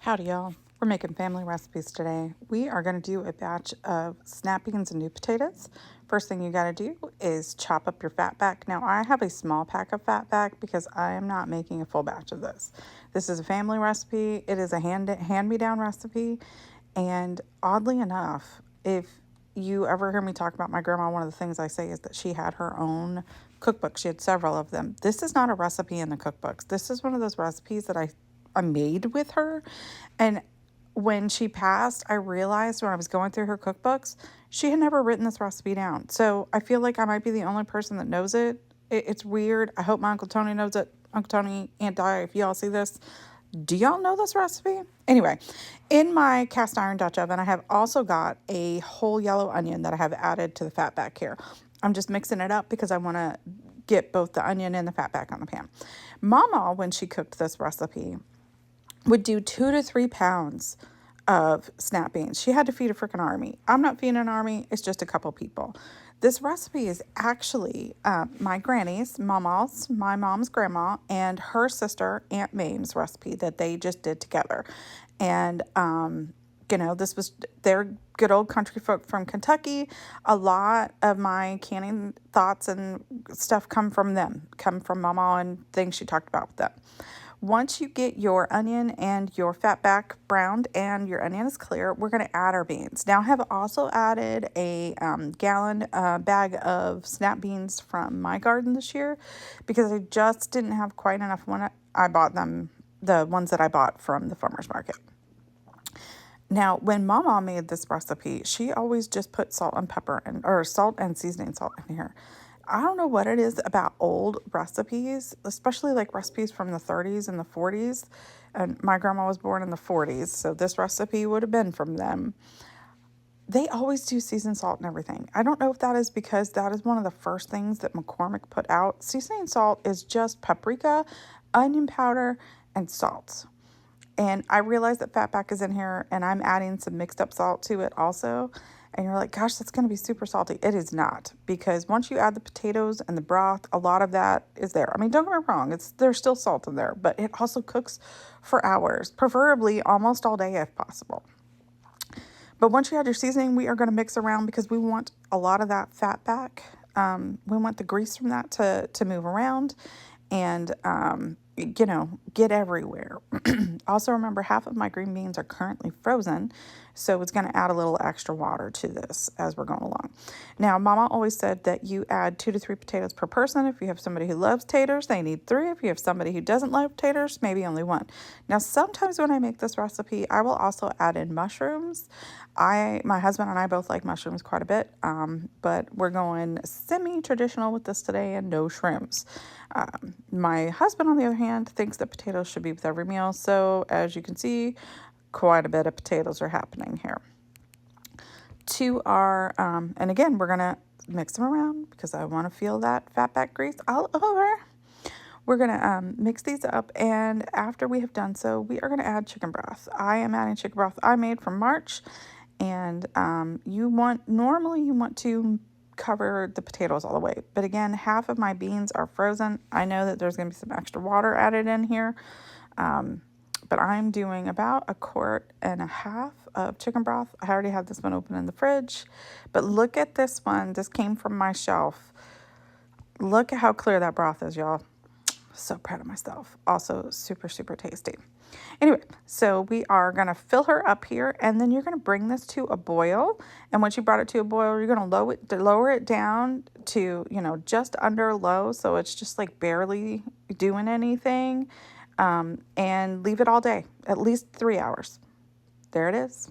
Howdy, y'all. We're making family recipes today. We are going to do a batch of snap beans and new potatoes. First thing you got to do is chop up your fat back. Now, I have a small pack of fat back because I am not making a full batch of this. This is a family recipe. It is a hand-me-down recipe. And oddly enough, if you ever hear me talk about my grandma, one of the things I say is that she had her own cookbook. She had several of them. This is not a recipe in the cookbooks. This is one of those recipes that I made with her. And when she passed, I realized when I was going through her cookbooks, she had never written this recipe down. So I feel like I might be the only person that knows it. It's weird. I hope my Uncle Tony knows it. Uncle Tony, Aunt Di, if y'all see this, do y'all know this recipe? Anyway, in my cast iron Dutch oven, I have also got a whole yellow onion that I have added to the fat back here. I'm just mixing it up because I want to get both the onion and the fat back on the pan. Mama, when she cooked this recipe, would do 2 to 3 pounds of snap beans. She had to feed a freaking army. I'm not feeding an army. It's just a couple people. This recipe is actually my granny's, my mom's grandma, and her sister, Aunt Mame's recipe that they just did together. And, this was their good old country folk from Kentucky. A lot of my canning thoughts and stuff come from them, come from Mama and things she talked about with them. Once you get your onion and your fat back browned and your onion is clear, we're going to add our beans. Now, I have also added a gallon bag of snap beans from my garden this year because I just didn't have quite enough when I bought them, the ones that I bought from the farmer's market. Now, when Mama made this recipe, she always just put salt and pepper or salt and seasoning salt in here. I don't know what it is about old recipes, especially like recipes from the 30s and the 40s. And my grandma was born in the 40s, so this recipe would have been from them. They always do seasoned salt and everything. I don't know if that is because that is one of the first things that McCormick put out. Seasoning salt is just paprika, onion powder, and salt. And I realize that fatback is in here and I'm adding some mixed up salt to it also. And you're like, gosh, that's going to be super salty. It is not, because once you add the potatoes and the broth, a lot of that is there. I mean, don't get me wrong, there's still salt in there, but it also cooks for hours, preferably almost all day if possible. But once you add your seasoning, we are going to mix around because we want a lot of that fat back. We want the grease from that to move around and, get everywhere. Also, remember, half of my green beans are currently frozen, so it's going to add a little extra water to this as we're going along. Now, Mama always said that you add 2 to 3 potatoes per person. If you have somebody who loves taters, they need 3. If you have somebody who doesn't love taters, maybe only 1. Now, sometimes when I make this recipe, I will also add in mushrooms. My husband and I both like mushrooms quite a bit, but we're going semi-traditional with this today and no shrooms. My husband, on the other hand, thinks that potatoes should be with every meal. So as you can see, quite a bit of potatoes are happening here. To our, and again, we're going to mix them around because I want to feel that fat back grease all over. We're going to mix these up, and after we have done so, we are going to add chicken broth. I am adding chicken broth I made from March, and normally you want to cover the potatoes all the way. But again, half of my beans are frozen. I know that there's going to be some extra water added in here. But I'm doing about 1.5 quarts of chicken broth. I already have this one open in the fridge. But look at this one. This came from my shelf. Look at how clear that broth is, y'all. So proud of myself. Also super, super tasty. Anyway, so we are going to fill her up here, and then you're going to bring this to a boil. And once you brought it to a boil, you're going to lower it down to, just under low. So it's just like barely doing anything. And leave it all day, at least 3 hours. There it is.